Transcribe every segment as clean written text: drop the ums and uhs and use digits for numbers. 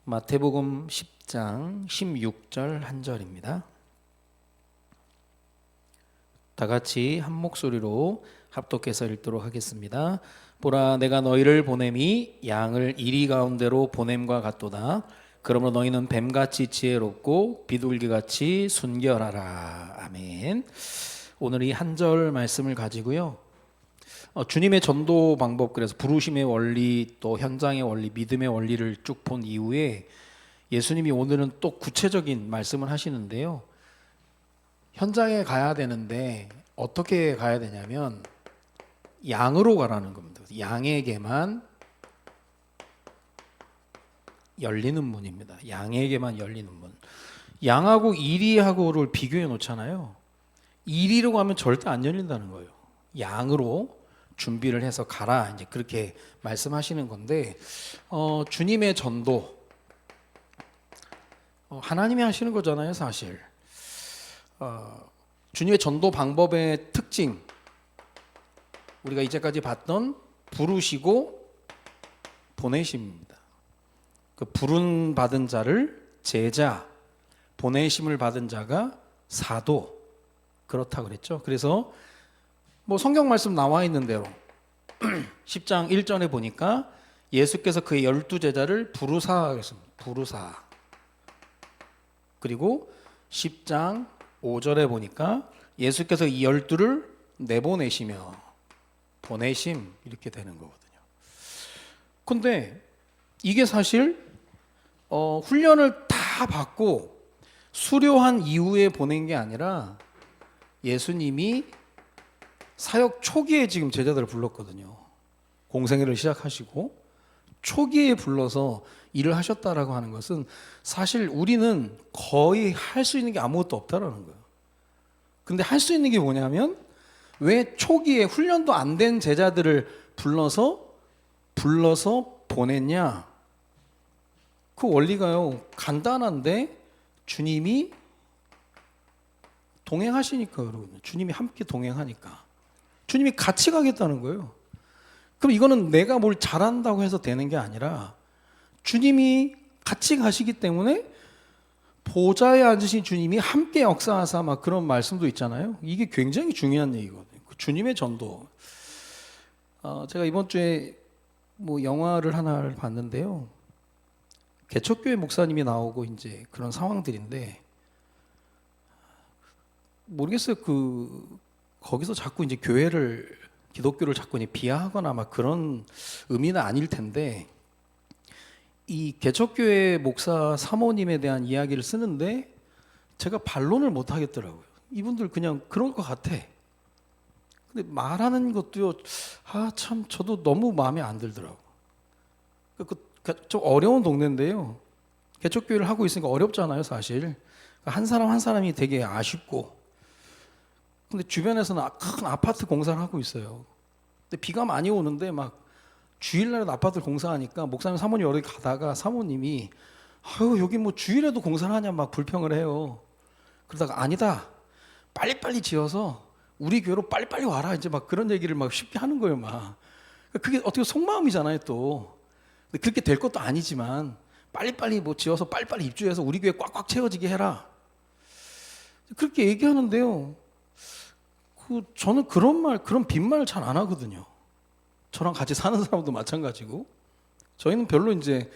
마태복음 10장 16절 한 절입니다. 다 같이 한 목소리로 합독해서 읽도록 하겠습니다. 보라, 내가 너희를 보냄이 양을 이리 가운데로 보냄과 같도다. 그러므로 너희는 뱀같이 지혜롭고 비둘기같이 순결하라. 아멘. 오늘 이 한 절 말씀을 가지고요, 주님의 전도 방법, 그래서 부르심의 원리, 또 현장의 원리, 믿음의 원리를 쭉 본 이후에 예수님이 오늘은 또 구체적인 말씀을 하시는데요, 현장에 가야 되는데 어떻게 가야 되냐면 양으로 가라는 겁니다. 양에게만 열리는 문입니다. 양에게만 열리는 문. 양하고 이리하고를 비교해 놓잖아요. 이리로 가면 절대 안 열린다는 거예요. 양으로 준비를 해서 가라, 이제 그렇게 말씀하시는 건데, 주님의 전도, 하나님이 하시는 거잖아요, 사실. 주님의 전도 방법의 특징, 우리가 이제까지 봤던 부르시고 보내심입니다. 그 부른 받은 자를 제자, 보내심을 받은 자가 사도, 그렇다 그랬죠. 그래서 뭐 성경 말씀 나와 있는 대로 10장 1절에 보니까 예수께서 그의 12제자를 부르사 했습니다. 부르사. 그리고 10장 5절에 보니까 예수께서 이 12를 내보내시며, 보내심, 이렇게 되는 거거든요. 근데 이게 사실 훈련을 다 받고 수료한 이후에 보낸 게 아니라 예수님이 사역 초기에 지금 제자들을 불렀거든요. 공생애를 시작하시고 초기에 불러서 일을 하셨다라고 하는 것은 사실 우리는 거의 할 수 있는 게 아무것도 없다라는 거예요. 근데 할 수 있는 게 뭐냐면, 왜 초기에 훈련도 안 된 제자들을 불러서 보냈냐? 그 원리가요, 간단한데 주님이 동행하시니까, 여러분. 주님이 함께 동행하니까. 주님이 같이 가겠다는 거예요. 그럼 이거는 내가 뭘 잘한다고 해서 되는 게 아니라 주님이 같이 가시기 때문에 보좌에 앉으신 주님이 함께 역사하사, 막 그런 말씀도 있잖아요. 이게 굉장히 중요한 얘기거든요. 주님의 전도. 제가 이번 주에 뭐 영화를 하나를 봤는데요, 개척교회 목사님이 나오고 이제 그런 상황들인데, 모르겠어요. 거기서 자꾸 이제 기독교를 자꾸 비하하거나 막 그런 의미는 아닐 텐데, 이 개척교회 목사 사모님에 대한 이야기를 쓰는데 제가 반론을 못 하겠더라고요. 이분들 그냥 그럴 것 같아. 근데 말하는 것도요, 참 저도 너무 마음에 안 들더라고. 좀 어려운 동네인데요, 개척교회를 하고 있으니까 어렵잖아요, 사실. 한 사람 한 사람이 되게 아쉽고, 근데 주변에서는 큰 아파트 공사를 하고 있어요. 근데 비가 많이 오는데 막 주일날에 아파트 공사하니까 목사님 사모님 여기 가다가 사모님이 아유, 여기 뭐 주일에도 공사를 하냐 막 불평을 해요. 그러다가 아니다, 빨리빨리 지어서 우리 교회로 빨리빨리 와라, 이제 막 그런 얘기를 막 쉽게 하는 거예요. 막 그게 어떻게 속마음이잖아요 또. 근데 그렇게 될 것도 아니지만 빨리빨리 뭐 지어서 빨리빨리 입주해서 우리 교회 꽉꽉 채워지게 해라, 그렇게 얘기하는데요, 저는 그런 빈말 잘 안 하거든요. 저랑 같이 사는 사람도 마찬가지고. 저희는 별로 이제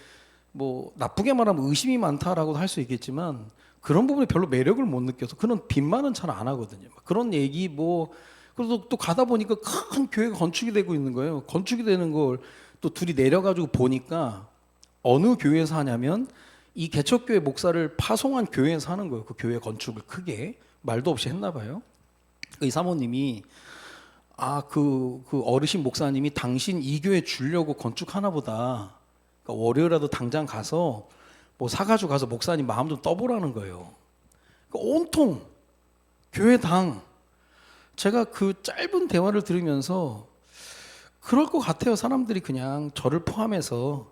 뭐 나쁘게 말하면 의심이 많다라고도 할 수 있겠지만 그런 부분에 별로 매력을 못 느껴서 그런 빈말은 잘 안 하거든요. 그런 얘기 뭐, 그래도 또 가다 보니까 큰 교회가 건축이 되고 있는 거예요. 건축이 되는 걸 또 둘이 내려가지고 보니까 어느 교회에서 하냐면 이 개척교회 목사를 파송한 교회에서 하는 거예요. 그 교회 건축을 크게 말도 없이 했나 봐요. 이 사모님이 그 어르신 목사님이 당신 이 교회 주려고 건축하나 보다, 그러니까 월요일이라도 당장 가서 뭐 사가지고 가서 목사님 마음 좀 떠보라는 거예요. 그러니까 온통 교회당, 제가 그 짧은 대화를 들으면서 그럴 것 같아요. 사람들이 그냥 저를 포함해서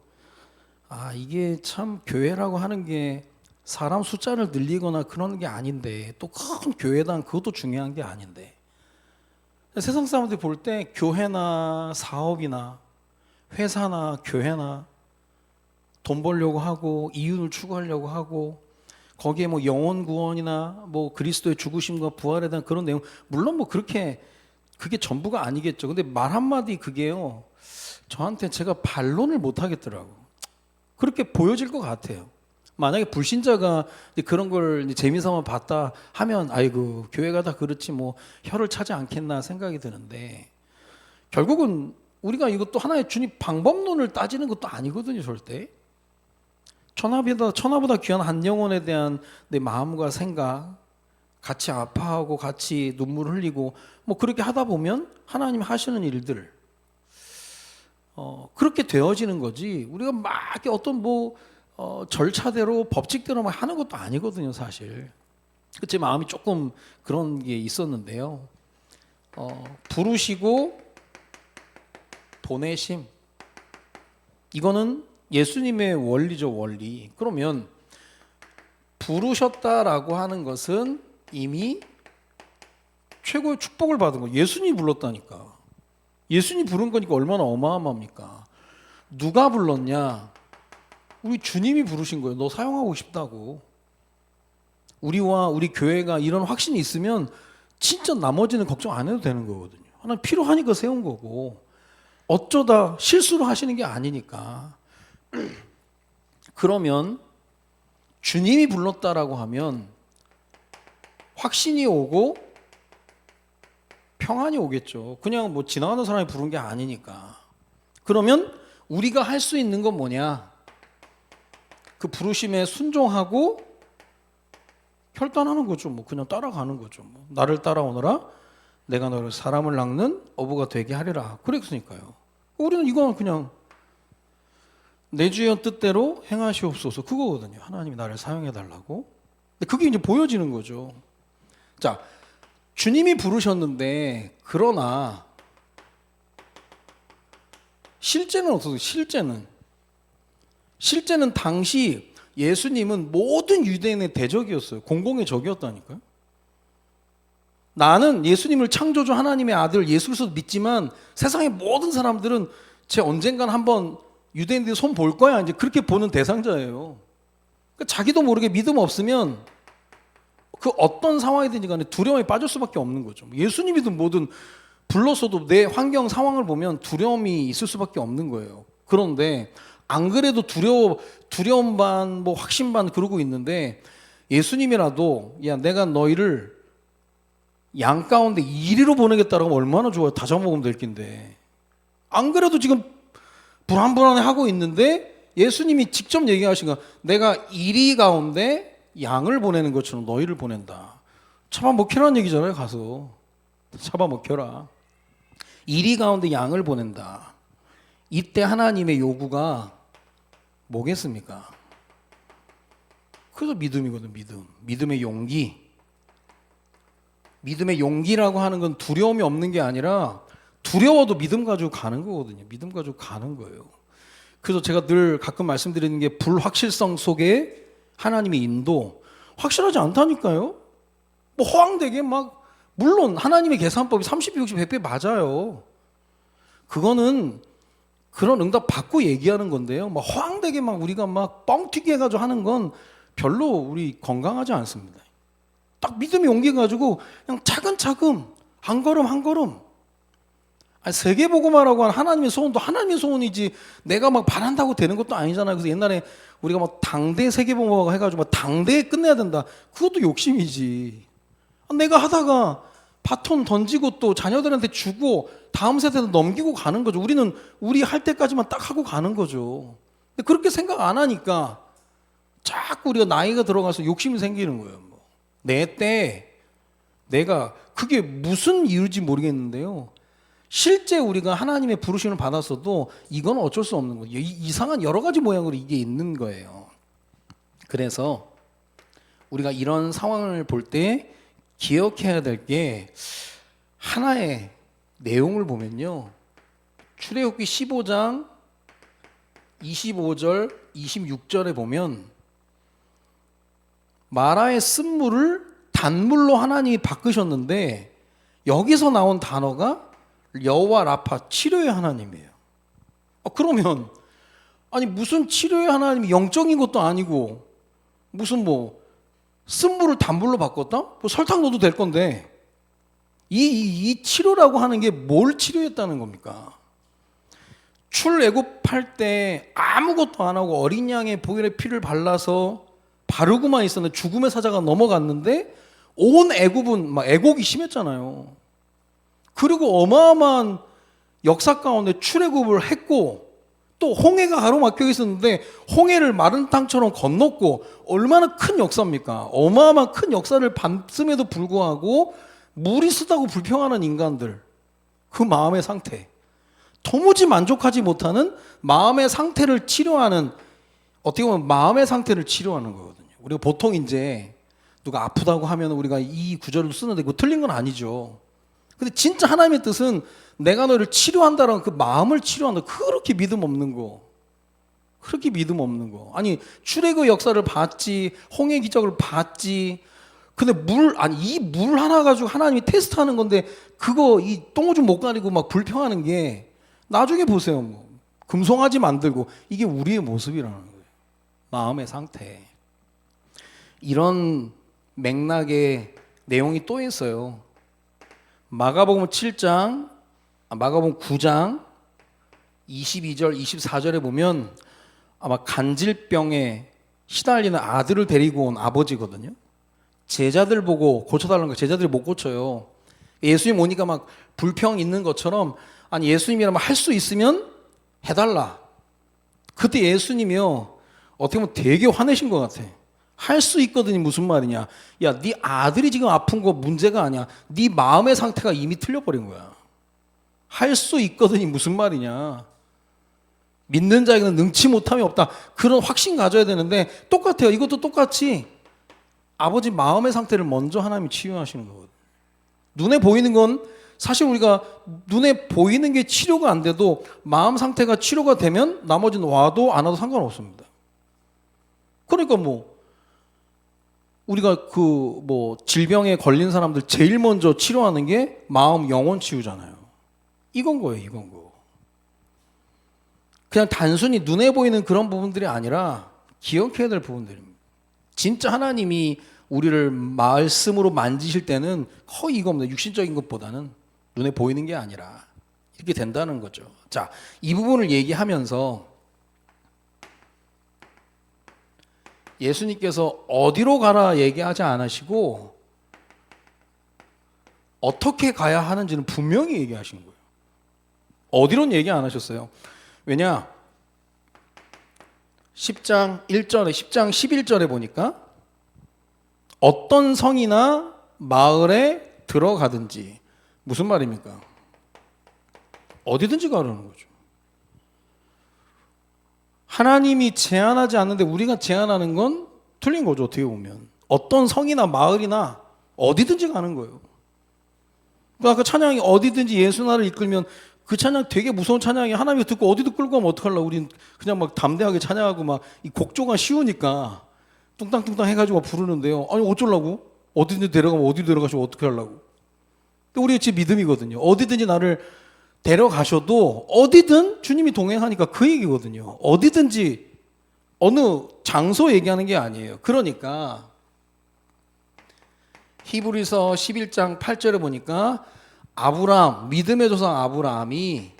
이게 참 교회라고 하는 게 사람 숫자를 늘리거나 그런 게 아닌데, 또 큰 교회당 그것도 중요한 게 아닌데, 세상 사람들이 볼 때 교회나 사업이나 회사나 교회나 돈 벌려고 하고 이윤을 추구하려고 하고 거기에 뭐 영혼 구원이나 뭐 그리스도의 죽으심과 부활에 대한 그런 내용 물론 뭐 그렇게 그게 전부가 아니겠죠. 근데 말 한마디 그게요. 저한테 제가 반론을 못 하겠더라고. 그렇게 보여질 것 같아요. 만약에 불신자가 그런 걸 재미삼아 봤다 하면 아이고 교회가 다 그렇지 뭐 혀를 차지 않겠나 생각이 드는데 결국은 우리가 이것도 하나의 주님 방법론을 따지는 것도 아니거든요. 절대. 천하보다 귀한 한 영혼에 대한 내 마음과 생각 같이 아파하고 같이 눈물 흘리고 뭐 그렇게 하다 보면 하나님 하시는 일들 그렇게 되어지는 거지. 우리가 막 어떤 뭐 절차대로 법칙대로 막 하는 것도 아니거든요, 사실. 제 마음이 조금 그런 게 있었는데요. 부르시고 보내심. 이거는 예수님의 원리죠, 원리. 그러면 부르셨다라고 하는 것은 이미 최고의 축복을 받은 거예요. 예수님이 불렀다니까. 예수님이 부른 거니까 얼마나 어마어마합니까? 누가 불렀냐? 우리 주님이 부르신 거예요. 너 사용하고 싶다고. 우리와 우리 교회가 이런 확신이 있으면 진짜 나머지는 걱정 안 해도 되는 거거든요. 하나님 필요하니까 세운 거고 어쩌다 실수로 하시는 게 아니니까. 그러면 주님이 불렀다라고 하면 확신이 오고 평안이 오겠죠. 그냥 뭐 지나가는 사람이 부른 게 아니니까. 그러면 우리가 할 수 있는 건 뭐냐? 그 부르심에 순종하고 혈단하는 거죠. 뭐 그냥 따라가는 거죠. 뭐 나를 따라오너라. 내가 너를 사람을 낚는 어부가 되게 하리라. 그랬으니까요. 우리는 이거는 그냥 내 주의 뜻대로 행하시옵소서 그거거든요. 하나님이 나를 사용해 달라고. 근데 그게 이제 보여지는 거죠. 자, 주님이 부르셨는데 그러나 실제는 어떻게? 실제는 당시 예수님은 모든 유대인의 대적이었어요. 공공의 적이었다니까요. 나는 예수님을 창조주 하나님의 아들 예수 그리스도 믿지만 세상의 모든 사람들은 제 언젠간 한번 유대인들이 손 볼 거야. 이제 그렇게 보는 대상자예요. 그러니까 자기도 모르게 믿음 없으면 그 어떤 상황이든지 간에 두려움에 빠질 수밖에 없는 거죠. 예수님이든 뭐든 불렀어도 내 환경 상황을 보면 두려움이 있을 수밖에 없는 거예요. 그런데 안 그래도 두려움 반, 뭐 확신 반 그러고 있는데 예수님이라도 야 내가 너희를 양 가운데 이리로 보내겠다라고 하면 얼마나 좋아요. 다 잡아먹으면 될 낀데 안 그래도 지금 불안불안해 하고 있는데 예수님이 직접 얘기하신 거 내가 이리 가운데 양을 보내는 것처럼 너희를 보낸다. 잡아먹혀라는 얘기잖아요. 가서 잡아먹혀라. 이리 가운데 양을 보낸다. 이때 하나님의 요구가 뭐겠습니까? 그래서 믿음이거든. 믿음의 용기. 믿음의 용기라고 하는 건 두려움이 없는 게 아니라 두려워도 믿음 가지고 가는 거거든요. 믿음 가지고 가는 거예요. 그래서 제가 늘 가끔 말씀드리는 게 불확실성 속에 하나님의 인도 확실하지 않다니까요. 뭐 허황되게 막 물론 하나님의 계산법이 30배, 60배, 100배 맞아요. 그거는 그런 응답 받고 얘기하는 건데요. 막 허황되게 막 우리가 막 뻥튀기 해가지고 하는 건 별로 우리 건강하지 않습니다. 딱 믿음의 용기 가지고 그냥 차근차근 한 걸음 한 걸음. 세계복음화라고 하는 하나님의 소원도 하나님의 소원이지 내가 막 바란다고 되는 것도 아니잖아요. 그래서 옛날에 우리가 막 당대 세계복음화 해가지고 막 당대에 끝내야 된다. 그것도 욕심이지. 내가 하다가 바톤 던지고 또 자녀들한테 주고 다음 세대도 넘기고 가는 거죠. 우리는 우리 할 때까지만 딱 하고 가는 거죠. 근데 그렇게 생각 안 하니까 자꾸 우리가 나이가 들어가서 욕심이 생기는 거예요. 내 때 내가 그게 무슨 이유인지 모르겠는데요. 실제 우리가 하나님의 부르심을 받았어도 이건 어쩔 수 없는 거예요. 이상한 여러 가지 모양으로 이게 있는 거예요. 그래서 우리가 이런 상황을 볼 때 기억해야 될 게 하나의 내용을 보면요. 출애굽기 15장 25절 26절에 보면 마라의 쓴물을 단물로 하나님이 바꾸셨는데 여기서 나온 단어가 여호와 라파 치료의 하나님이에요. 그러면 아니 무슨 치료의 하나님이 영적인 것도 아니고 무슨 뭐 쓴물을 단물로 바꿨다? 뭐 설탕 넣어도 될 건데 이 치료라고 하는 게 뭘 치료했다는 겁니까? 출애굽할 때 아무것도 안 하고 어린 양의 보혈의 피를 발라서 바르고만 있었는데 죽음의 사자가 넘어갔는데 온 애굽은 막 애곡이 심했잖아요. 그리고 어마어마한 역사 가운데 출애굽을 했고 또 홍해가 가로막혀 있었는데 홍해를 마른 땅처럼 건넜고 얼마나 큰 역사입니까? 어마어마한 큰 역사를 밟음에도 불구하고 물이 쓰다고 불평하는 인간들, 그 마음의 상태, 도무지 만족하지 못하는 마음의 상태를 치료하는, 어떻게 보면 마음의 상태를 치료하는 거거든요. 우리가 보통 이제 누가 아프다고 하면 우리가 이 구절을 쓰는데 그거 틀린 건 아니죠. 근데 진짜 하나님의 뜻은 내가 너를 치료한다라는 그 마음을 치료한다. 그렇게 믿음 없는 거. 그렇게 믿음 없는 거. 아니 출애굽 역사를 봤지, 홍해 기적을 봤지. 근데 이 물 하나 가지고 하나님이 테스트하는 건데 그거 이 똥오줌 못 가리고 막 불평하는 게 나중에 보세요. 뭐 금송아지 만들고 이게 우리의 모습이라는 거예요. 마음의 상태. 이런 맥락의 내용이 또 있어요. 마가복음 7장, 마가복음 9장 22절, 24절에 보면 아마 간질병에 시달리는 아들을 데리고 온 아버지거든요. 제자들 보고 고쳐달라는 거, 제자들이 못 고쳐요. 예수님 오니까 막 불평 있는 것처럼, 아니 예수님이라면 할 수 있으면 해달라. 그때 예수님이요, 어떻게 보면 되게 화내신 것 같아. 할 수 있거든요. 무슨 말이냐? 야, 네 아들이 지금 아픈 거 문제가 아니야. 네 마음의 상태가 이미 틀려버린 거야. 할 수 있거든요. 무슨 말이냐? 믿는 자에게는 능치 못함이 없다. 그런 확신 가져야 되는데 똑같아요. 이것도 똑같이 아버지 마음의 상태를 먼저 하나님이 치유하시는 거거든요. 눈에 보이는 건 사실 우리가 눈에 보이는 게 치료가 안 돼도 마음 상태가 치료가 되면 나머지는 와도 안 와도 상관없습니다. 그러니까 뭐 우리가 그 뭐 질병에 걸린 사람들 제일 먼저 치료하는 게 마음 영혼 치유잖아요. 이건 거예요, 이건 거. 그냥 단순히 눈에 보이는 그런 부분들이 아니라 기억해야 될 부분들입니다. 진짜 하나님이 우리를 말씀으로 만지실 때는 거의 이겁니다. 육신적인 것보다는 눈에 보이는 게 아니라 이렇게 된다는 거죠. 자, 이 부분을 얘기하면서 예수님께서 어디로 가라 얘기하지 않으시고 어떻게 가야 하는지는 분명히 얘기하신 거예요. 어디로는 얘기 안 하셨어요. 왜냐? 10장 1절에 10장 11절에 보니까 어떤 성이나 마을에 들어가든지, 무슨 말입니까? 어디든지 가라는 거죠. 하나님이 제한하지 않는데 우리가 제한하는 건 틀린 거죠. 어떻게 보면 어떤 성이나 마을이나 어디든지 가는 거예요. 아까 찬양이 어디든지 예수 나라를 이끌면 그 찬양 되게 무서운 찬양이 하나님이 듣고 어디도 끌고 가면 어떡하려고. 우린 그냥 막 담대하게 찬양하고 막 이 곡조가 쉬우니까 뚱땅뚱땅 해가지고 부르는데요. 아니 어쩌려고? 어디든지 데려가면 어디 데려가시면 어떻게 하려고? 근데 우리 집 믿음이거든요. 어디든지 나를 데려가셔도 어디든 주님이 동행하니까 그 얘기거든요. 어디든지 어느 장소 얘기하는 게 아니에요. 그러니까 히브리서 11장 8절에 보니까 아브라함, 믿음의 조상 아브라함이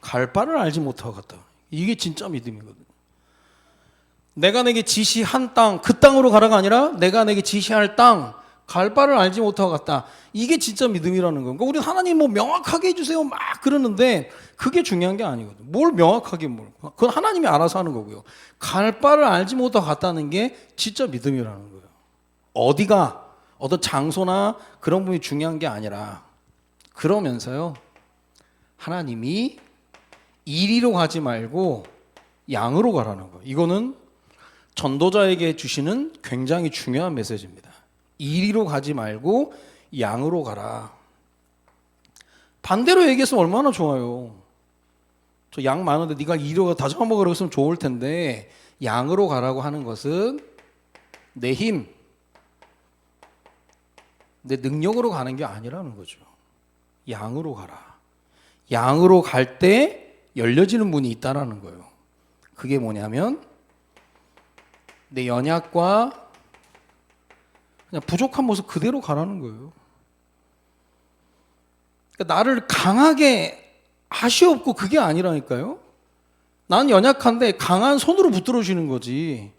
갈 바를 알지 못하고 갔다. 이게 진짜 믿음이거든요. 내가 내게 지시한 땅, 그 땅으로 가라가 아니라 내가 내게 지시할 땅, 갈 바를 알지 못하고 갔다. 이게 진짜 믿음이라는 거예요. 그러니까 우리 하나님 뭐 명확하게 해주세요 막 그러는데 그게 중요한 게 아니거든요. 뭘 명확하게 그건 하나님이 알아서 하는 거고요. 갈 바를 알지 못하고 갔다는 게 진짜 믿음이라는 거예요. 어디가 어떤 장소나 그런 부분이 중요한 게 아니라, 그러면서요 하나님이 이리로 가지 말고 양으로 가라는 거예요. 이거는 전도자에게 주시는 굉장히 중요한 메시지입니다. 이리로 가지 말고 양으로 가라. 반대로 얘기했으면 얼마나 좋아요. 저 양 많은데 네가 이리로 가 다 잡아먹으라고 했으면 좋을 텐데, 양으로 가라고 하는 것은 내 힘, 내 능력으로 가는 게 아니라는 거죠. 양으로 가라. 양으로 갈 때 열려지는 문이 있다라는 거예요. 그게 뭐냐면 내 연약과 그냥 부족한 모습 그대로 가라는 거예요. 그러니까 나를 강하게 하시옵고 그게 아니라니까요. 난 연약한데 강한 손으로 붙들어주는 거지.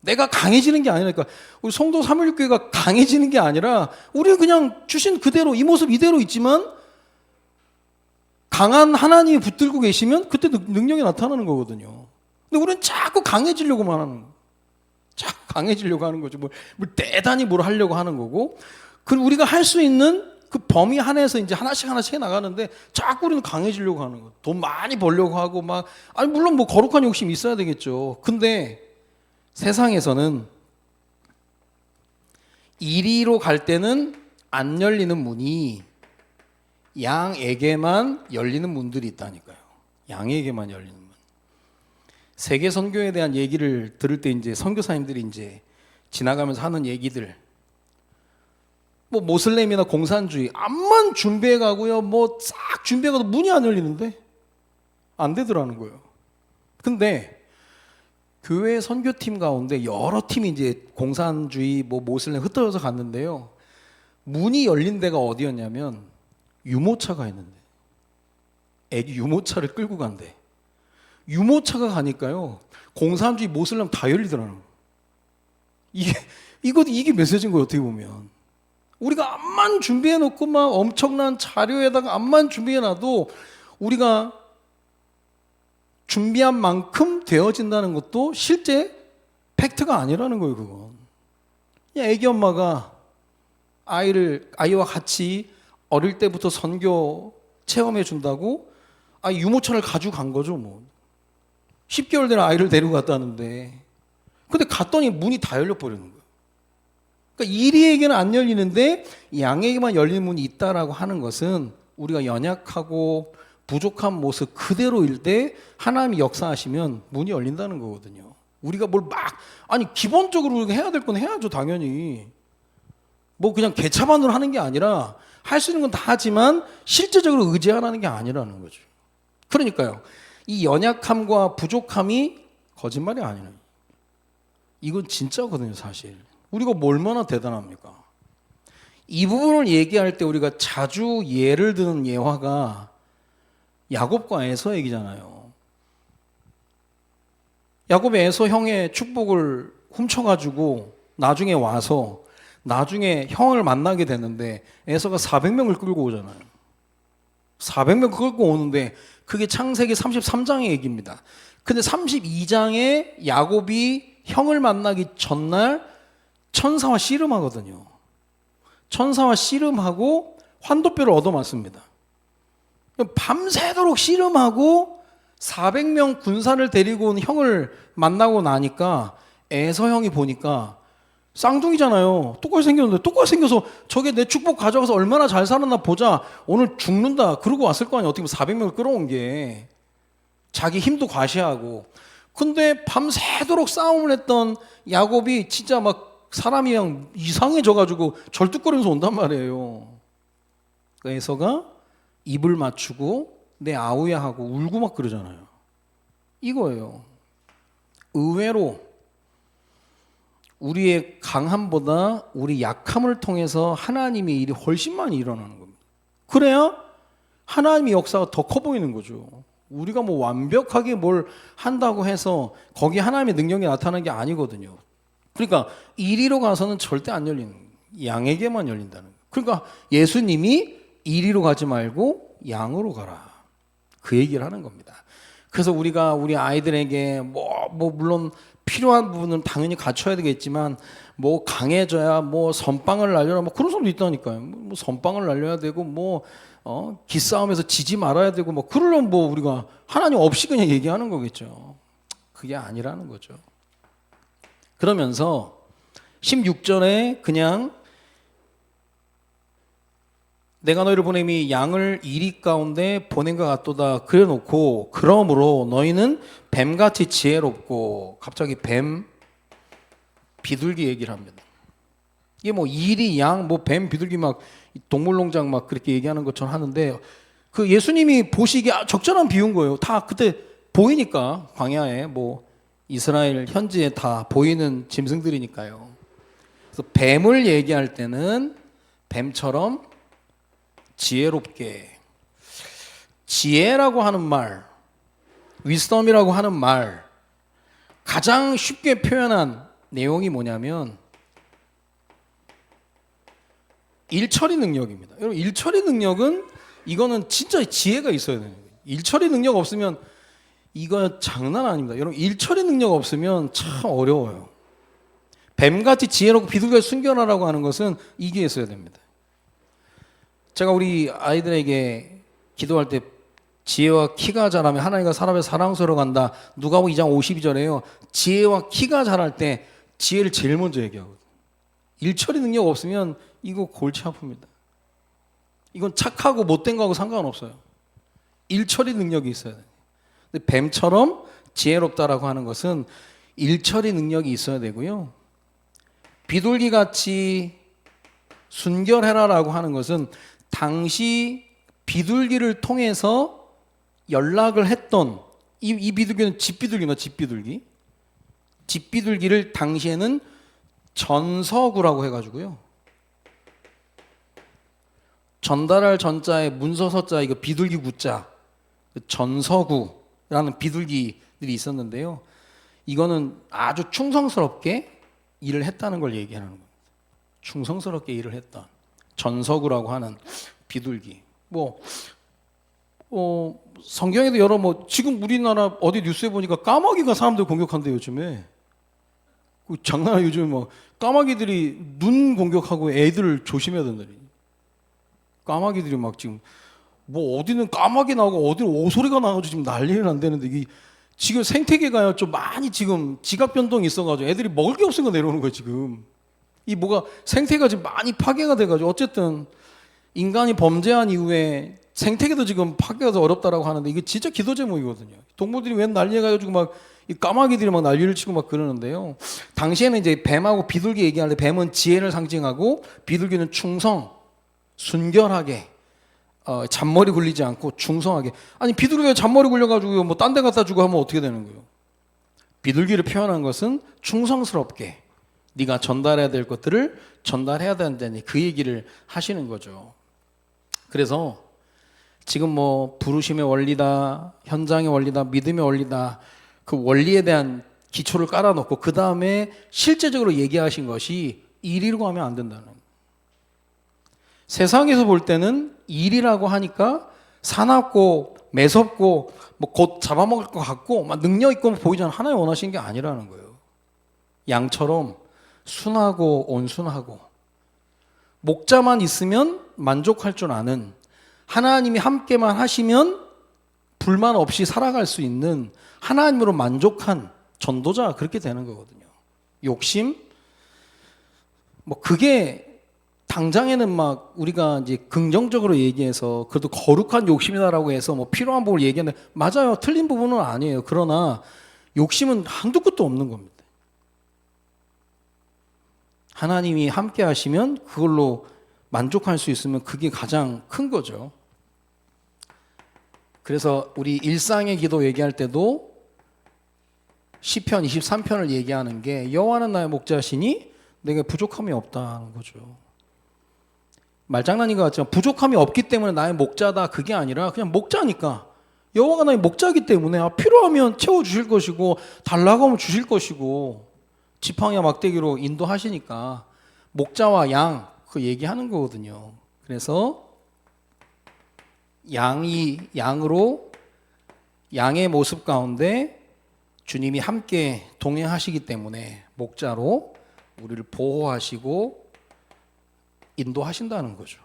내가 강해지는 게 아니라니까. 우리 성도 316교회가 강해지는 게 아니라 우리는 그냥 주신 그대로 이 모습 이대로 있지만 강한 하나님이 붙들고 계시면 그때 능력이 나타나는 거거든요. 근데 우리는 자꾸 강해지려고만 하는 거예요. 자꾸 강해지려고 하는 거죠. 뭘 대단히 뭘 하려고 하는 거고. 그리고 우리가 할 수 있는 그 범위 안에서 이제 하나씩 해 나가는데 자꾸 우리는 강해지려고 하는 거예요. 돈 많이 벌려고 하고 막 아니 물론 뭐 거룩한 욕심이 있어야 되겠죠. 근데 세상에서는 이리로 갈 때는 안 열리는 문이 양에게만 열리는 문들이 있다니까요. 양에게만 열리는 문. 세계 선교에 대한 얘기를 들을 때 이제 선교사님들이 이제 지나가면서 하는 얘기들, 뭐 모슬렘이나 공산주의 암만 준비해 가고요, 뭐 싹 준비해 가도 문이 안 열리는데 안 되더라는 거예요. 근데 교회 선교팀 가운데 여러 팀이 이제 공산주의, 뭐 모슬렘 흩어져서 갔는데요. 문이 열린 데가 어디였냐면 유모차가 있는데 애기 유모차를 끌고 간대. 유모차가 가니까요. 공산주의 모슬렘 다 열리더라는 거예요. 이게 메시지인 거예요. 어떻게 보면. 우리가 암만 준비해 놓고 막 엄청난 자료에다가 암만 준비해 놔도 우리가 준비한 만큼 되어진다는 것도 실제 팩트가 아니라는 거예요, 그건. 그냥 애기 엄마가 아이와 같이 어릴 때부터 선교 체험해 준다고 유모차를 가지고 간 거죠, 뭐. 10개월 된 아이를 데리고 갔다는데. 근데 갔더니 문이 다 열려버리는 거예요. 그러니까 이리에게는 안 열리는데 양에게만 열리는 문이 있다라고 하는 것은 우리가 연약하고 부족한 모습 그대로일 때 하나님이 역사하시면 문이 열린다는 거거든요. 우리가 기본적으로 우리가 해야 될 건 해야죠, 당연히. 뭐 그냥 개차반으로 하는 게 아니라 할 수 있는 건 다 하지만 실제적으로 의지하라는 게 아니라는 거죠. 그러니까요, 이 연약함과 부족함이 거짓말이 아니에요. 이건 진짜거든요, 사실. 우리가 뭐 얼마나 대단합니까? 이 부분을 얘기할 때 우리가 자주 예를 드는 예화가 야곱과 에서 얘기잖아요. 야곱이 에서 형의 축복을 훔쳐가지고 나중에 와서 나중에 형을 만나게 되는데 에서가 400명을 끌고 오잖아요. 400명 끌고 오는데 그게 창세기 33장의 얘기입니다. 근데 32장에 야곱이 형을 만나기 전날 천사와 씨름하거든요. 천사와 씨름하고 환도뼈를 얻어맞습니다. 밤새도록 씨름하고 400명 군사를 데리고 온 형을 만나고 나니까 에서 형이 보니까 쌍둥이잖아요. 똑같이 생겼는데 똑같이 생겨서 저게 내 축복 가져가서 얼마나 잘 살았나 보자. 오늘 죽는다. 그러고 왔을 거 아니에요. 어떻게 보면 400명을 끌어온 게. 자기 힘도 과시하고. 근데 밤새도록 싸움을 했던 야곱이 진짜 막 사람이 그냥 이상해져가지고 절뚝거리면서 온단 말이에요. 에서가 입을 맞추고 내 아우야 하고 울고 막 그러잖아요. 이거예요. 의외로 우리의 강함보다 우리 약함을 통해서 하나님의 일이 훨씬 많이 일어나는 겁니다. 그래야 하나님의 역사가 더 커 보이는 거죠. 우리가 뭐 완벽하게 뭘 한다고 해서 거기 하나님의 능력이 나타나는 게 아니거든요. 그러니까 이리로 가서는 절대 안 열리는 거예요. 양에게만 열린다는 거예요. 그러니까 예수님이 이리로 가지 말고 양으로 가라. 그 얘기를 하는 겁니다. 그래서 우리가 우리 아이들에게 물론 필요한 부분은 당연히 갖춰야 되겠지만 뭐 강해져야 뭐 선빵을 날려라 뭐 그런 사람도 있다니까요. 뭐 선빵을 날려야 되고 기싸움에서 지지 말아야 되고 그러려면 우리가 하나님 없이 그냥 얘기하는 거겠죠. 그게 아니라는 거죠. 그러면서 16절에 그냥 내가 너희를 보냄이 양을 이리 가운데 보냄과 같도다 그래놓고 그러므로 너희는 뱀같이 지혜롭고 갑자기 뱀 비둘기 얘기를 합니다. 이게 이리 양 뱀 비둘기 동물농장 그렇게 얘기하는 것처럼 하는데 그 예수님이 보시기에 적절한 비유인 거예요. 다 그때 보이니까 광야에 뭐 이스라엘 현지에 다 보이는 짐승들이니까요. 그래서 뱀을 얘기할 때는 뱀처럼 지혜롭게, 지혜라고 하는 말, 위스덤이라고 하는 말, 가장 쉽게 표현한 내용이 뭐냐면 일처리 능력입니다. 여러분, 일처리 능력은 이거는 진짜 지혜가 있어야 돼요. 일처리 능력 없으면 이거 장난 아닙니다. 여러분, 일처리 능력 없으면 참 어려워요. 뱀같이 지혜롭고 비둘기를 순결하라고 하는 것은 이게 있어야 됩니다. 제가 우리 아이들에게 기도할 때 지혜와 키가 자라면 하나님과 사람의 사랑스러워간다. 누가복음 2장 52절에요. 지혜와 키가 자랄 때 지혜를 제일 먼저 얘기하거든요. 일처리 능력 없으면 이거 골치 아픕니다. 이건 착하고 못된 거하고 상관없어요. 일처리 능력이 있어야 돼요. 근데 뱀처럼 지혜롭다라고 하는 것은 일처리 능력이 있어야 되고요. 비둘기 같이 순결해라라고 하는 것은 당시 비둘기를 통해서 연락을 했던 이 비둘기는 집비둘기나 집비둘기. 집비둘기를 당시에는 전서구라고 해가지고요. 전달할 전자에 문서서자 이거 비둘기 구자 전서구라는 비둘기들이 있었는데요. 이거는 아주 충성스럽게 일을 했다는 걸 얘기하는 겁니다. 충성스럽게 일을 했던 전서구라고 하는 비둘기. 성경에도 여러 지금 우리나라 어디 뉴스에 보니까 까마귀가 사람들 공격한대 요즘에. 장난 아니에요. 요즘 까마귀들이 눈 공격하고 애들을 조심해야 된다니. 까마귀들이 막 지금 어디는 까마귀 나오고 어디는 오소리가 나가지고 지금 난리는 안 되는데 이게 지금 생태계가 좀 많이 지금 지각 변동이 있어가지고 애들이 먹을 게 없으니까 내려오는 거예요 지금. 이 생태계가 지금 많이 파괴가 돼가지고 어쨌든 인간이 범죄한 이후에 생태계도 지금 파괴가 더 어렵다라고 하는데 이게 진짜 기도 제목이거든요. 동물들이 왜 난리가지고 이 까마귀들이 난리를 치고 그러는데요. 당시에는 이제 뱀하고 비둘기 얘기할 때 뱀은 지혜를 상징하고 비둘기는 충성, 순결하게, 잔머리 굴리지 않고 충성하게. 아니 비둘기가 잔머리 굴려가지고 딴 데 갖다 주고 하면 어떻게 되는 거예요? 비둘기를 표현한 것은 충성스럽게 네가 전달해야 될 것들을 전달해야 된다니 그 얘기를 하시는 거죠. 그래서 지금 부르심의 원리다, 현장의 원리다, 믿음의 원리다, 그 원리에 대한 기초를 깔아놓고 그 다음에 실제적으로 얘기하신 것이 일이라고 하면 안 된다는. 세상에서 볼 때는 일이라고 하니까 사납고 매섭고 곧 잡아먹을 것 같고 능력 있고 보이잖아. 하나님 원하시는 게 아니라는 거예요. 양처럼 순하고 온순하고 목자만 있으면 만족할 줄 아는, 하나님이 함께만 하시면 불만 없이 살아갈 수 있는 하나님으로 만족한 전도자가 그렇게 되는 거거든요. 욕심? 그게 당장에는 우리가 이제 긍정적으로 얘기해서 그래도 거룩한 욕심이다라고 해서 필요한 부분을 얘기하는데 맞아요. 틀린 부분은 아니에요. 그러나 욕심은 한두 끝도 없는 겁니다. 하나님이 함께 하시면 그걸로 만족할 수 있으면 그게 가장 큰 거죠. 그래서 우리 일상의 기도 얘기할 때도 시편 23편을 얘기하는 게 여호와는 나의 목자시니 내게 부족함이 없다는 거죠. 말장난인 것 같지만 부족함이 없기 때문에 나의 목자다 그게 아니라 그냥 목자니까 여호와가 나의 목자이기 때문에 필요하면 채워주실 것이고 달라고 하면 주실 것이고 지팡이와 막대기로 인도하시니까 목자와 양 그 얘기하는 거거든요. 그래서 양으로 양의 모습 가운데 주님이 함께 동행하시기 때문에 목자로 우리를 보호하시고 인도하신다는 거죠.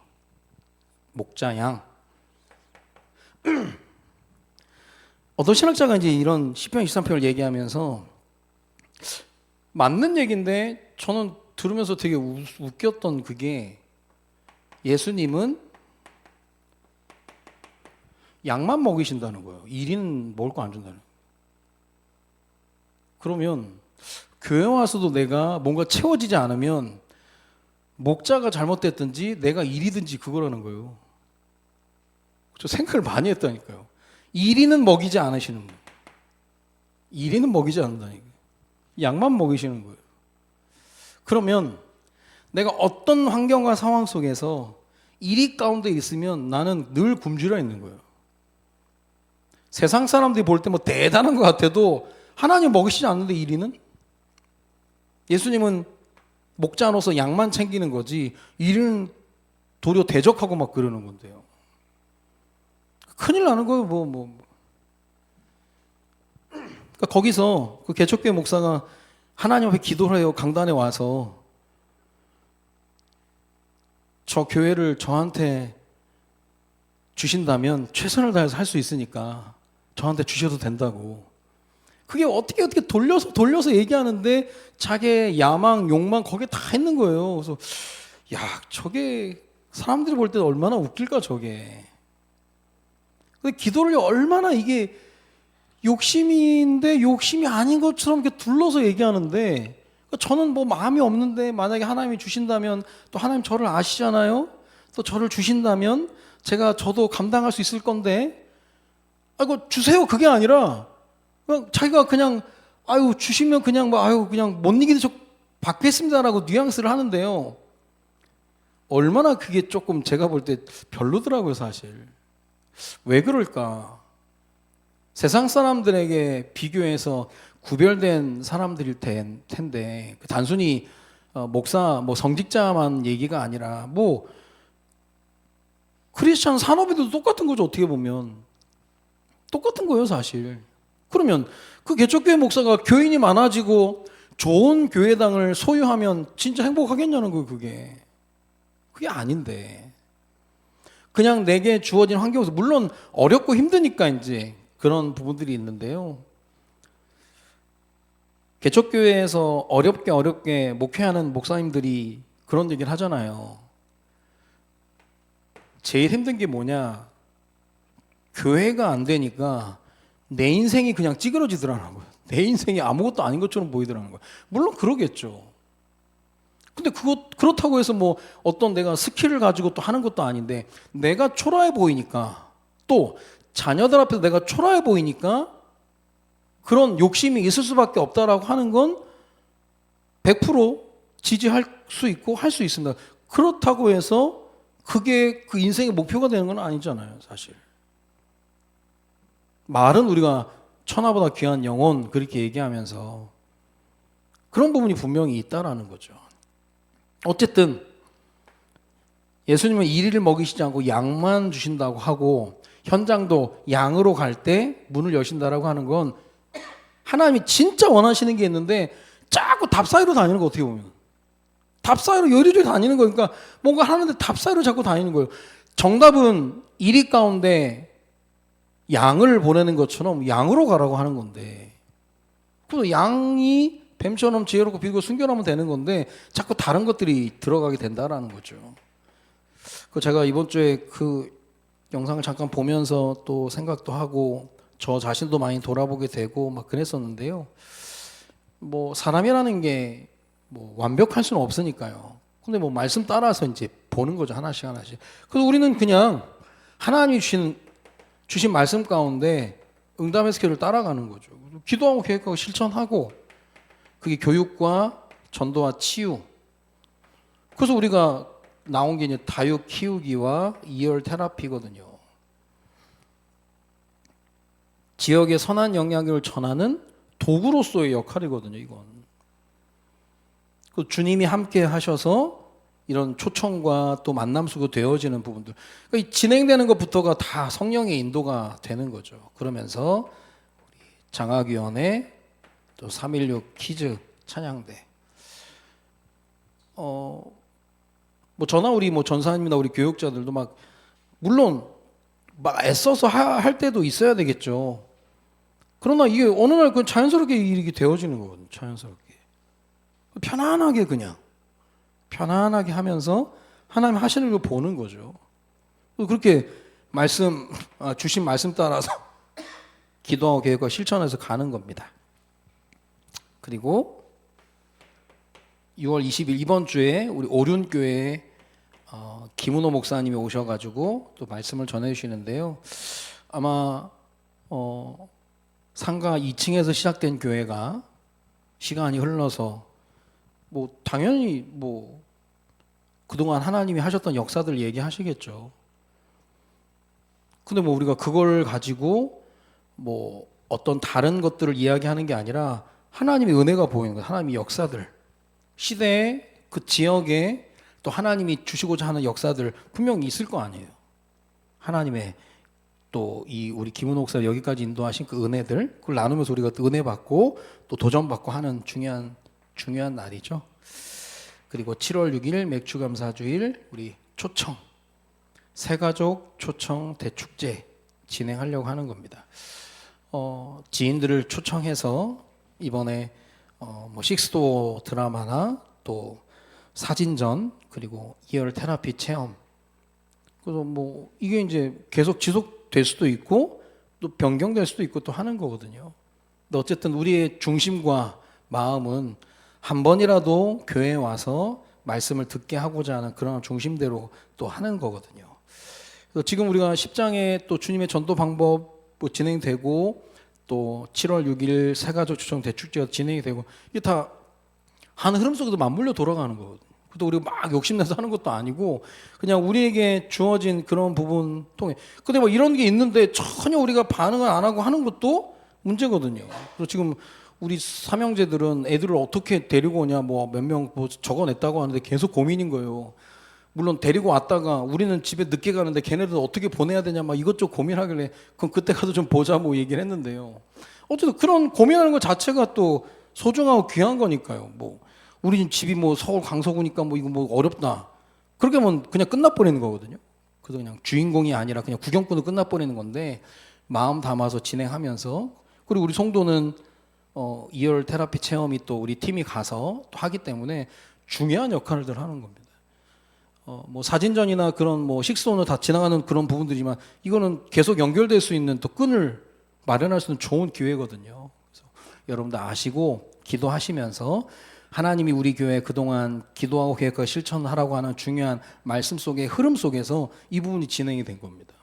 목자 양. 어떤 신학자가 이제 이런 시편 23편을 얘기하면서 맞는 얘기인데 저는 들으면서 되게 웃겼던 그게 예수님은 양만 먹이신다는 거예요. 1인 먹을 거 안 준다는 거예요. 그러면 교회 와서도 내가 뭔가 채워지지 않으면 목자가 잘못됐든지 내가 일이든지 그거라는 거예요. 저 생각을 많이 했다니까요. 1인은 먹이지 않으시는 분. 1인은 먹이지 않는다니까. 양만 먹이시는 거예요. 그러면 내가 어떤 환경과 상황 속에서 1위 가운데 있으면 나는 늘 굶주려 있는 거예요. 세상 사람들이 볼 때 뭐 대단한 것 같아도 하나님 먹이시지 않는데 1위는? 예수님은 목자 노서 양만 챙기는 거지 1위는 도리어 대적하고 막 그러는 건데요. 큰일 나는 거예요. 그러니까 거기서 그 개척교회 목사가 하나님 앞에 기도를 해요. 강단에 와서 저 교회를 저한테 주신다면 최선을 다해서 할 수 있으니까 저한테 주셔도 된다고. 그게 어떻게 돌려서 얘기하는데 자기의 야망, 욕망 거기에 다 있는 거예요. 그래서 야, 저게 사람들이 볼 때 얼마나 웃길까 저게. 근데 기도를 얼마나 이게 욕심인데 욕심이 아닌 것처럼 이렇게 둘러서 얘기하는데 저는 뭐 마음이 없는데 만약에 하나님이 주신다면 또 하나님 저를 아시잖아요. 또 저를 주신다면 저도 감당할 수 있을 건데 아이고 주세요 그게 아니라 그냥 자기가 그냥 아유 주시면 그냥 뭐 아유 그냥 못 이기는 척 받겠습니다라고 뉘앙스를 하는데요. 얼마나 그게 조금 제가 볼 때 별로더라고요 사실. 왜 그럴까? 세상 사람들에게 비교해서 구별된 사람들일 텐데 단순히 목사 뭐 성직자만 얘기가 아니라 뭐 크리스천 산업에도 똑같은 거죠. 어떻게 보면 똑같은 거예요 사실. 그러면 그 개척교회 목사가 교인이 많아지고 좋은 교회당을 소유하면 진짜 행복하겠냐는 거예요. 그게 아닌데 그냥 내게 주어진 환경에서 물론 어렵고 힘드니까 이제 그런 부분들이 있는데요. 개척교회에서 어렵게 목회하는 목사님들이 그런 얘기를 하잖아요. 제일 힘든 게 뭐냐? 교회가 안 되니까 내 인생이 그냥 찌그러지더라는 거예요. 내 인생이 아무것도 아닌 것처럼 보이더라는 거예요. 물론 그러겠죠. 근데 그렇다고 해서 뭐 어떤 내가 스킬을 가지고 또 하는 것도 아닌데 내가 초라해 보이니까 또 자녀들 앞에서 내가 초라해 보이니까 그런 욕심이 있을 수밖에 없다라고 하는 건 100% 지지할 수 있고 할 수 있습니다. 그렇다고 해서 그게 그 인생의 목표가 되는 건 아니잖아요, 사실. 말은 우리가 천하보다 귀한 영혼 그렇게 얘기하면서 그런 부분이 분명히 있다라는 거죠. 어쨌든 예수님은 이리를 먹이시지 않고 양만 주신다고 하고 현장도 양으로 갈 때 문을 여신다라고 하는 건 하나님이 진짜 원하시는 게 있는데 자꾸 답 사이로 다니는 거 어떻게 보면 답 사이로 여리저리 다니는 거니까 그러니까 뭔가 하는데 답 사이로 자꾸 다니는 거예요. 정답은 이리 가운데 양을 보내는 것처럼 양으로 가라고 하는 건데 그 양이 뱀처럼 지혜롭고 비고 순결하면 되는 건데 자꾸 다른 것들이 들어가게 된다라는 거죠. 그 제가 이번 주에 그 영상을 잠깐 보면서 또 생각도 하고 저 자신도 많이 돌아보게 되고 막 그랬었는데요. 뭐 사람이라는 게 뭐 완벽할 수는 없으니까요. 근데 뭐 말씀 따라서 이제 보는 거죠. 하나씩. 그래서 우리는 그냥 하나님이 주신 말씀 가운데 응답의 스케줄을 따라가는 거죠. 기도하고 계획하고 실천하고 그게 교육과 전도와 치유. 그래서 우리가 나온 게 이제 다육 키우기와 이열 테라피거든요. 지역의 선한 영향력을 전하는 도구로서의 역할이거든요, 이건. 그 주님이 함께 하셔서 이런 초청과 또 만남 속에 되어지는 부분들. 그러니까 진행되는 것부터가 다 성령의 인도가 되는 거죠. 그러면서 우리 장학위원회 또 316 키즈 찬양대. 뭐 저나 우리 뭐 전사님이나 우리 교육자들도 막 물론 막 애써서 할 때도 있어야 되겠죠. 그러나 이게 어느 날 그건 자연스럽게 이렇게 되어지는 거거든요. 자연스럽게. 편안하게 하면서 하나님 하시는 걸 보는 거죠. 그렇게 주신 말씀 따라서 기도하고 계획과 실천해서 가는 겁니다. 그리고 6월 20일 이번 주에 우리 오륜교회에 김은호 목사님이 오셔가지고 또 말씀을 전해주시는데요. 아마 상가 2층에서 시작된 교회가 시간이 흘러서 뭐 당연히 뭐 그동안 하나님이 하셨던 역사들 얘기하시겠죠. 근데 뭐 우리가 그걸 가지고 뭐 어떤 다른 것들을 이야기하는 게 아니라 하나님의 은혜가 보이는 거예요. 하나님의 역사들, 시대에 그 지역에 또 하나님이 주시고자 하는 역사들 분명히 있을 거 아니에요. 하나님의 또 이 우리 김은호 목사를 여기까지 인도하신 그 은혜들, 그걸 나누면서 우리가 또 은혜 받고 또 도전 받고 하는 중요한 날이죠. 그리고 7월 6일 맥주감사주일 우리 초청 새가족 초청 대축제 진행하려고 하는 겁니다. 지인들을 초청해서 이번에 뭐 식스도어 드라마나 또 사진전 그리고 이열 테라피 체험, 그래서 뭐 이게 이제 계속 지속될 수도 있고 또 변경될 수도 있고 또 하는 거거든요. 근데 어쨌든 우리의 중심과 마음은 한 번이라도 교회에 와서 말씀을 듣게 하고자 하는 그런 중심대로 또 하는 거거든요. 그래서 지금 우리가 10장에 또 주님의 전도 방법 뭐 진행되고 또 7월 6일 새가족 초청 대축제가 진행이 되고 이게 다 한 흐름 속에도 맞물려 돌아가는 거거든요. 또 우리가 막 욕심내서 하는 것도 아니고 그냥 우리에게 주어진 그런 부분 통해. 근데 뭐 이런 게 있는데 전혀 우리가 반응을 안 하고 하는 것도 문제거든요. 그래서 지금 우리 삼형제들은 애들을 어떻게 데리고 오냐 뭐 몇 명 뭐 적어냈다고 하는데 계속 고민인 거예요. 물론 데리고 왔다가 우리는 집에 늦게 가는데 걔네들 어떻게 보내야 되냐 막 이것저것 고민하길래 그럼 그때 가서 좀 보자 뭐 얘기를 했는데요. 어쨌든 그런 고민하는 것 자체가 또 소중하고 귀한 거니까요. 뭐 우리 집이 뭐 서울 강서구니까 뭐 이거 뭐 어렵다. 그렇게 하면 그냥 끝나버리는 거거든요. 그래서 그냥 주인공이 아니라 그냥 구경꾼으로 끝나버리는 건데 마음 담아서 진행하면서 그리고 우리 성도는 2열 테라피 체험이 또 우리 팀이 가서 또 하기 때문에 중요한 역할을 하는 겁니다. 뭐 사진전이나 그런 뭐 식소는 다 지나가는 그런 부분들이지만 이거는 계속 연결될 수 있는 또 끈을 마련할 수 있는 좋은 기회거든요. 그래서 여러분들 아시고 기도하시면서 하나님이 우리 교회 그동안 기도하고 계획과 실천하라고 하는 중요한 말씀 속의 흐름 속에서 이 부분이 진행이 된 겁니다.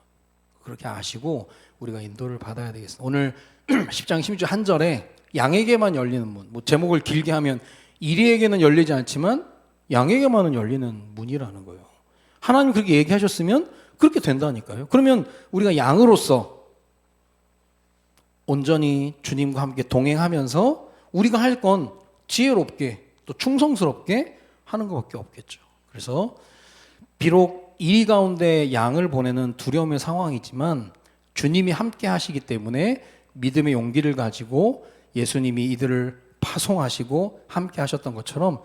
그렇게 아시고 우리가 인도를 받아야 되겠습니다. 오늘 10장 16절 한 절에 양에게만 열리는 문, 뭐 제목을 길게 하면 이리에게는 열리지 않지만 양에게만은 열리는 문이라는 거예요. 하나님 그렇게 얘기하셨으면 그렇게 된다니까요. 그러면 우리가 양으로서 온전히 주님과 함께 동행하면서 우리가 할 건 지혜롭게 또 충성스럽게 하는 것밖에 없겠죠. 그래서 비록 이 가운데 양을 보내는 두려움의 상황이지만 주님이 함께 하시기 때문에 믿음의 용기를 가지고 예수님이 이들을 파송하시고 함께 하셨던 것처럼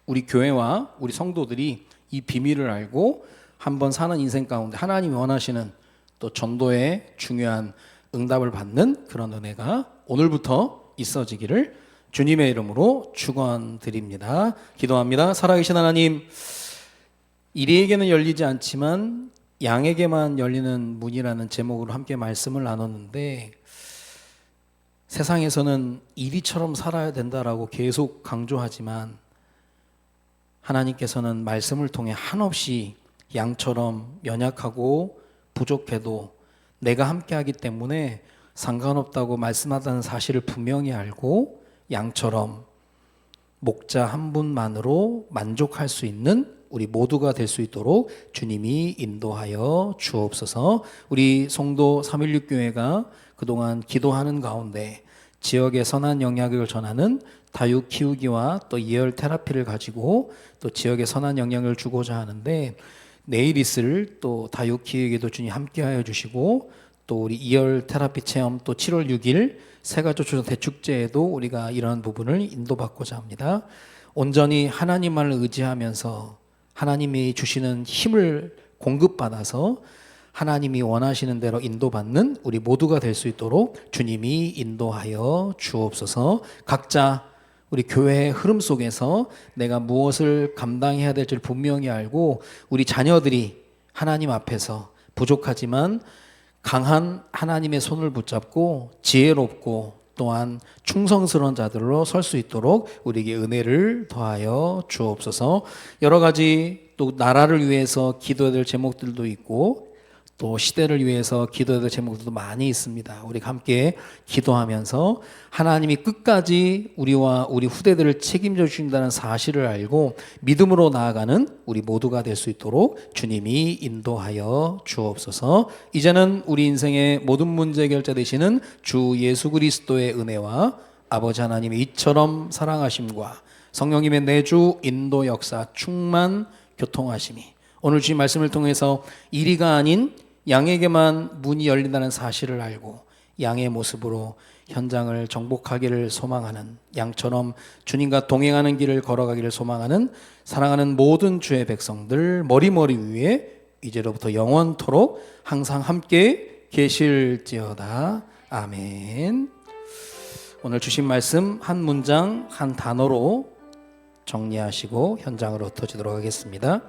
우리 교회와 우리 성도들이 이 비밀을 알고 한번 사는 인생 가운데 하나님이 원하시는 또 전도의 중요한 응답을 받는 그런 은혜가 오늘부터 있어지기를 주님의 이름으로 축원드립니다. 기도합니다. 살아계신 하나님, 이리에게는 열리지 않지만 양에게만 열리는 문이라는 제목으로 함께 말씀을 나눴는데 세상에서는 이리처럼 살아야 된다라고 계속 강조하지만 하나님께서는 말씀을 통해 한없이 양처럼 연약하고 부족해도 내가 함께하기 때문에 상관없다고 말씀하다는 사실을 분명히 알고 양처럼 목자 한 분만으로 만족할 수 있는 우리 모두가 될 수 있도록 주님이 인도하여 주옵소서. 우리 성도 316교회가 그동안 기도하는 가운데 지역의 선한 영향을 전하는 다육 키우기와 또 이열 테라피를 가지고 또 지역에 선한 영향을 주고자 하는데 내일 있을 또 다육 키우기도 주님 함께하여 주시고 또 우리 이열 테라피 체험 또 7월 6일 새가족 초청 대축제에도 우리가 이런 부분을 인도받고자 합니다. 온전히 하나님만을 의지하면서 하나님이 주시는 힘을 공급받아서 하나님이 원하시는 대로 인도받는 우리 모두가 될 수 있도록 주님이 인도하여 주옵소서. 각자 우리 교회의 흐름 속에서 내가 무엇을 감당해야 될지를 분명히 알고 우리 자녀들이 하나님 앞에서 부족하지만 강한 하나님의 손을 붙잡고 지혜롭고 또한 충성스러운 자들로 설 수 있도록 우리에게 은혜를 더하여 주옵소서. 여러 가지 또 나라를 위해서 기도해야 될 제목들도 있고 또 시대를 위해서 기도해야 될 제목들도 많이 있습니다. 우리 함께 기도하면서 하나님이 끝까지 우리와 우리 후대들을 책임져 주신다는 사실을 알고 믿음으로 나아가는 우리 모두가 될 수 있도록 주님이 인도하여 주옵소서. 이제는 우리 인생의 모든 문제 해결자 되시는 주 예수 그리스도의 은혜와 아버지 하나님의 이처럼 사랑하심과 성령님의 내주 인도 역사 충만 교통하심이 오늘 주신 말씀을 통해서 이리가 아닌 양에게만 문이 열린다는 사실을 알고 양의 모습으로 현장을 정복하기를 소망하는, 양처럼 주님과 동행하는 길을 걸어가기를 소망하는 사랑하는 모든 주의 백성들 머리머리 위에 이제로부터 영원토록 항상 함께 계실지어다. 아멘. 오늘 주신 말씀 한 문장 한 단어로 정리하시고 현장으로 흩어지도록 하겠습니다.